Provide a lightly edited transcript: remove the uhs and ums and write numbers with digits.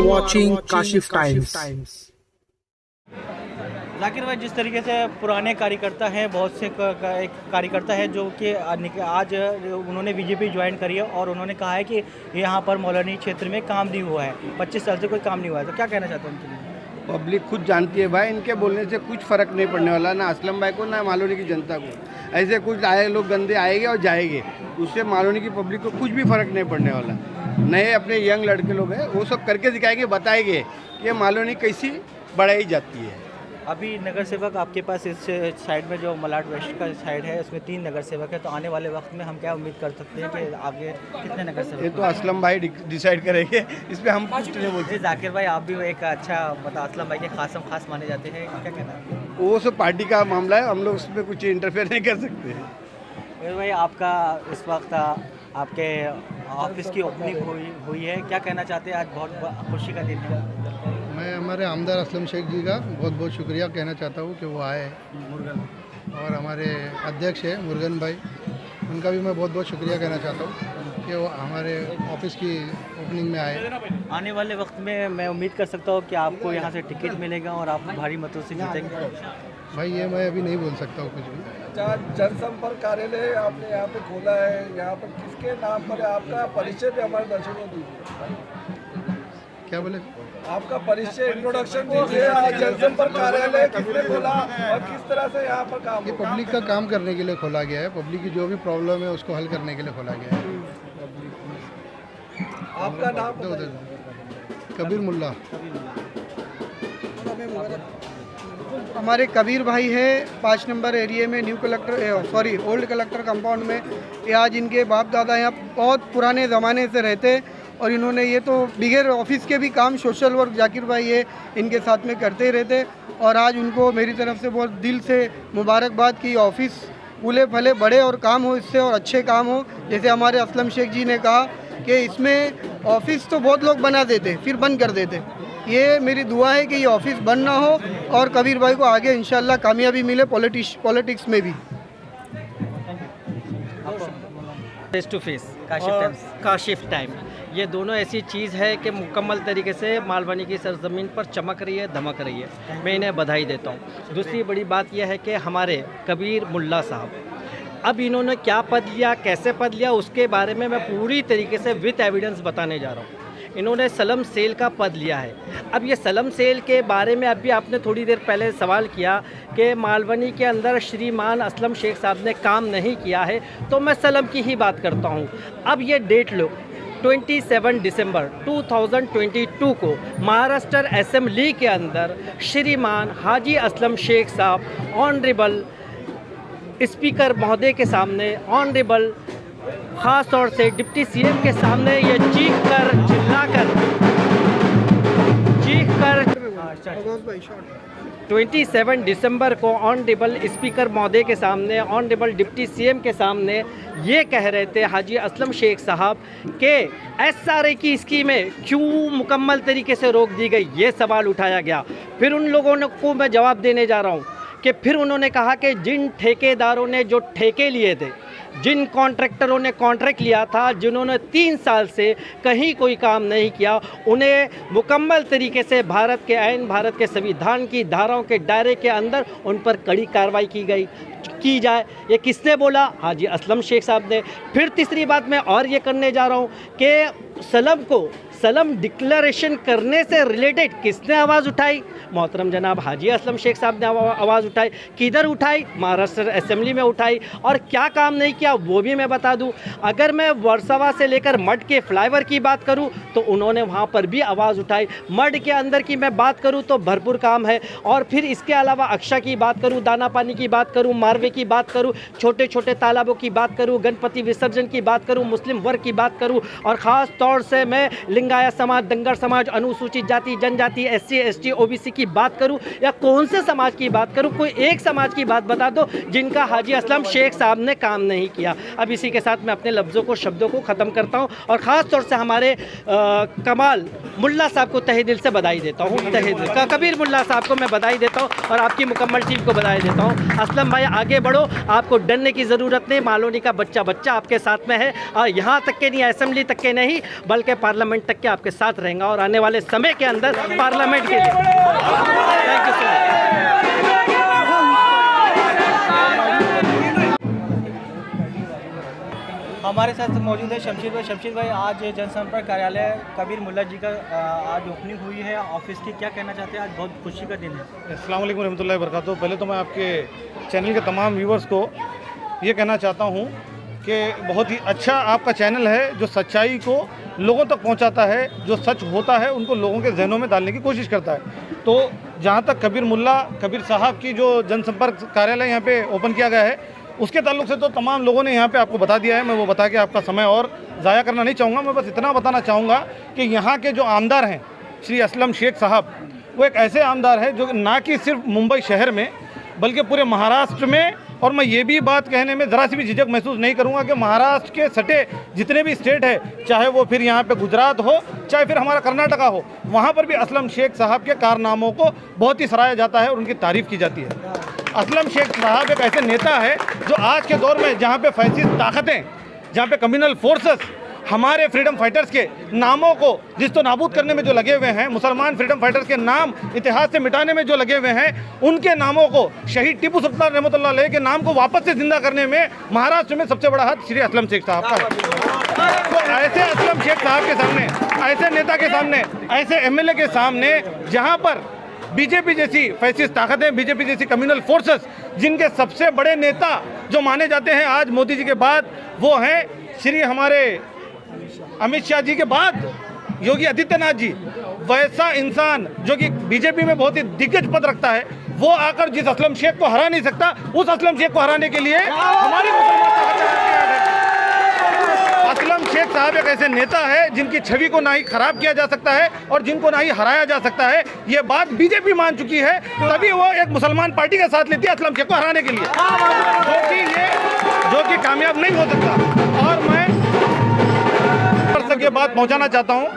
are watching Kashif Times. Zakir भाई, जिस तरीके से पुराने कार्यकर्ता हैं, बहुत से एक कार्यकर्ता है जो कि आज उन्होंने बीजेपी ज्वाइन करी है और उन्होंने कहा है कि यहाँ पर मौलानी क्षेत्र में काम नहीं हुआ है, 25 साल से कोई काम नहीं हुआ है, तो क्या कहना चाहते हैं उनके लिए? पब्लिक खुद जानती है भाई, इनके बोलने से कुछ फ़र्क नहीं पड़ने वाला, ना असलम भाई को ना मालूनी की जनता को। ऐसे कुछ आए लोग गंदे आएंगे और जाएंगे, उससे मालूनी की पब्लिक को कुछ भी फ़र्क नहीं पड़ने वाला। नए अपने यंग लड़के लोग हैं, वो सब करके दिखाएंगे, बताएंगे कि मालूनी कैसी बढ़ाई जाती है। अभी नगर सेवक आपके पास इस साइड में जो मलाड वेस्ट का साइड है, उसमें 3 नगर सेवक है, तो आने वाले वक्त में हम क्या उम्मीद कर सकते हैं कि आगे कितने नगर सेवक? ये तो असलम भाई डिसाइड करेंगे, इस पर हम कुछ नहीं बोलते। जाकिर भाई, आप भी एक अच्छा असलम भाई के खास माने जाते हैं, क्या कहना है? वो सब पार्टी का मामला है, हम लोग उसमें कुछ इंटरफेयर नहीं कर सकते। भाई, आपका इस वक्त आपके ऑफिस की ओपनिंग हुई है, क्या कहना चाहते हैं? आज बहुत खुशी का दिन है। मैं हमारे आमदार असलम शेख जी का बहुत बहुत शुक्रिया कहना चाहता हूँ कि वो आए, और हमारे अध्यक्ष है मुर्गन भाई, उनका भी मैं बहुत बहुत शुक्रिया कहना चाहता हूँ कि वो हमारे ऑफिस की ओपनिंग में आए। आने वाले वक्त में मैं उम्मीद कर सकता हूँ कि आपको यहाँ से टिकट मिलेगा और आप भारी मतों से जीतेंगे। भाई ये मैं अभी नहीं बोल सकता हूँ कुछ भी। जनसंपर्क कार्यालय आपने यहाँ पे खोला है, यहाँ पर किसके नाम पर? आपका परिचय भी हमारे दर्शकों को दीजिए। क्या बोले? आपका परिचय, इंट्रोडक्शन दीजिए। जनसंपर्क कार्यालय किसने खोला और किस तरह से यहाँ पर काम? ये पब्लिक का काम करने के लिए खोला गया है, पब्लिक की जो भी प्रॉब्लम है उसको हल करने के लिए खोला गया है। आपका नाम? कबीर मुल्ला। हमारे कबीर भाई है 5 नंबर एरिया में, ओल्ड कलेक्टर कंपाउंड में। ये आज इनके बाप दादा यहाँ बहुत पुराने ज़माने से रहते, और इन्होंने ये तो बिगैर ऑफिस के भी काम सोशल वर्क जाकिर भाई ये इनके साथ में करते ही रहते, और आज उनको मेरी तरफ से बहुत दिल से मुबारकबाद कि ऑफिस फूले फले बड़े और काम हो इससे, और अच्छे काम हो। जैसे हमारे असलम शेख जी ने कहा कि इसमें ऑफिस तो बहुत लोग बना देते फिर बंद कर देते, ये मेरी दुआ है कि ये ऑफिस बंद ना हो और कबीर भाई को आगे इंशाल्लाह कामयाबी मिले पॉलिटिक्स में भी। Face to face Kashif time, ये दोनों ऐसी चीज़ है कि मुकम्मल तरीके से मालवनी की सरजमीन पर चमक रही है, धमक रही है। मैं इन्हें बधाई देता हूँ। दूसरी बड़ी बात यह है कि हमारे कबीर मुल्ला साहब, अब इन्होंने क्या पद लिया, कैसे पद लिया, उसके बारे में मैं पूरी तरीके से विद एविडेंस बताने जा रहा हूँ। इन्होंने सलम सेल का पद लिया है। अब ये सलम सेल के बारे में अभी आपने थोड़ी देर पहले सवाल किया कि मालवनी के अंदर श्रीमान असलम शेख साहब ने काम नहीं किया है, तो मैं सलम की ही बात करता हूँ। अब ये डेट लो, 27 दिसंबर 2022 को महाराष्ट्र असेंबली के अंदर श्रीमान हाजी असलम शेख साहब ऑनरेबल स्पीकर महोदय के सामने, ऑनरेबल ख़ास तौर से डिप्टी सीएम के सामने ये चीख कर 27 दिसंबर को ऑनरेबल स्पीकर महोदय के सामने, ऑनरेबल डिप्टी सीएम के सामने ये कह रहे थे हाजी असलम शेख साहब के एसआरए की स्कीमें क्यों मुकम्मल तरीके से रोक दी गई, ये सवाल उठाया गया। फिर उन लोगों को मैं जवाब देने जा रहा हूँ कि फिर उन्होंने कहा कि जिन ठेकेदारों ने जो ठेके लिए थे, जिन कॉन्ट्रैक्टरों ने कॉन्ट्रैक्ट लिया था, जिन्होंने 3 साल से कहीं कोई काम नहीं किया, उन्हें मुकम्मल तरीके से भारत के आईन, भारत के संविधान की धाराओं के दायरे के अंदर उन पर कड़ी कार्रवाई की जाए। ये किसने बोला? हाजी असलम शेख साहब ने। फिर तीसरी बात मैं और ये करने जा रहा हूँ कि सलम डिक्लेरेशन करने से रिलेटेड किसने आवाज़ उठाई? मोहतरम जनाब हाजी असलम शेख साहब ने आवाज़ उठाई। किधर उठाई? महाराष्ट्र असेंबली में उठाई। और क्या काम नहीं किया वो भी मैं बता दूं। अगर मैं वर्सोवा से लेकर मड के फ्लाईओवर की बात करूं तो उन्होंने वहां पर भी आवाज़ उठाई। मड के अंदर की मैं बात करूं तो भरपूर काम है। और फिर इसके अलावा अक्षा की बात करूं, दाना पानी की बात करूं, मारवे की बात करूं, छोटे छोटे तालाबों की बात करूं, गणपति विसर्जन की बात करूं, मुस्लिम वर्ग की बात करूं, और ख़ास तौर से मैं लिंगायत समाज, दंगर समाज, अनुसूचित जाति जनजाति, SC ST OBC की बात करूं या कौन से समाज की बात करूं, कोई एक समाज की बात बता दो जिनका हाजी असलम शेख साहब ने काम नहीं किया। अब इसी के साथ मैं अपने लफ्ज़ों को, शब्दों को ख़त्म करता हूं और ख़ास तौर से हमारे कमाल मुल्ला साहब को तहे दिल से बधाई देता हूं। तहे दिल का कबीर मुल्ला साहब को मैं बधाई देता हूं और आपकी मुकम्मल टीम को बधाई देता हूं। असलम भाई आगे बढ़ो, आपको डरने की ज़रूरत नहीं। मालोनी का बच्चा आपके साथ में है और यहाँ तक के नहीं, असेंबली तक के नहीं, बल्कि पार्लियामेंट तक के आपके साथ रहेगा और आने वाले समय के अंदर पार्लियामेंट के लिए। Thank you sir. हमारे साथ मौजूद है शमशीर भाई। शमशीर भाई, आज जनसंपर्क कार्यालय कबीर मुल्ला जी का आज ओपनिंग हुई है ऑफिस की, क्या कहना चाहते हैं? आज बहुत खुशी का दिन है। अस्सलाम वालेकुम रहमतुल्लाहि व बरकातहू। पहले तो मैं आपके चैनल के तमाम व्यूवर्स को ये कहना चाहता हूँ कि बहुत ही अच्छा आपका चैनल है जो सच्चाई को लोगों तक पहुँचाता है, जो सच होता है उनको लोगों के जहनों में डालने की कोशिश करता है। तो जहाँ तक कबीर साहब की जो जनसंपर्क कार्यालय यहाँ पे ओपन किया गया है उसके ताल्लुक से तो तमाम लोगों ने यहाँ पे आपको बता दिया है। मैं वो बता के आपका समय और ज़ाया करना नहीं चाहूँगा। मैं बस इतना बताना चाहूँगा कि यहाँ के जो आमदार हैं श्री असलम शेख साहब, वो एक ऐसे आमदार हैं जो ना कि सिर्फ मुंबई शहर में बल्कि पूरे महाराष्ट्र में, और मैं ये भी बात कहने में ज़रा सी भी झिझक महसूस नहीं करूँगा कि महाराष्ट्र के सटे जितने भी स्टेट है, चाहे वो फिर यहाँ पे गुजरात हो चाहे फिर हमारा कर्नाटका हो, वहाँ पर भी असलम शेख साहब के कारनामों को बहुत ही सराहा जाता है और उनकी तारीफ़ की जाती है। असलम शेख साहब एक ऐसे नेता है जो आज के दौर में जहाँ पे फैसिस्ट ताकतें, जहाँ पे कम्युनल फोर्सेस हमारे फ्रीडम फाइटर्स के नामों को जिस तो नाबूद करने में जो लगे हुए हैं, मुसलमान फ्रीडम फाइटर्स के नाम इतिहास से मिटाने में जो लगे हुए हैं, उनके नामों को शहीद टीपू सुल्तान रहमतुल्लाह अलैह के नाम को वापस से जिंदा करने में महाराष्ट्र में सबसे बड़ा हाथ श्री असलम शेख साहब का है। तो ऐसे असलम शेख साहब के सामने, ऐसे नेता के सामने, ऐसे एमएलए के सामने जहाँ पर बीजेपी जैसी फैसिस्ट ताकतें, बीजेपी जैसी कम्युनल फोर्सेस, जिनके सबसे बड़े नेता जो माने जाते हैं आज मोदी जी के बाद वो हैं श्री हमारे अमित शाह जी के बाद योगी आदित्यनाथ जी, वैसा इंसान जो कि बीजेपी में बहुत ही दिग्गज पद रखता है, वो आकर जिस असलम शेख को हरा नहीं सकता, उस असलम शेख को हराने के लिए हमारी मुसलमान ताकतें। असलम शेख साहब एक ऐसे नेता है जिनकी छवि को ना ही खराब किया जा सकता है और जिनको ना ही हराया जा सकता है। ये बात बीजेपी मान चुकी है, तभी वो एक मुसलमान पार्टी का साथ लेती है असलम शेख को हराने के लिए, जो कि कामयाब नहीं हो सकता। और मैं ये बात पहुंचाना चाहता हूं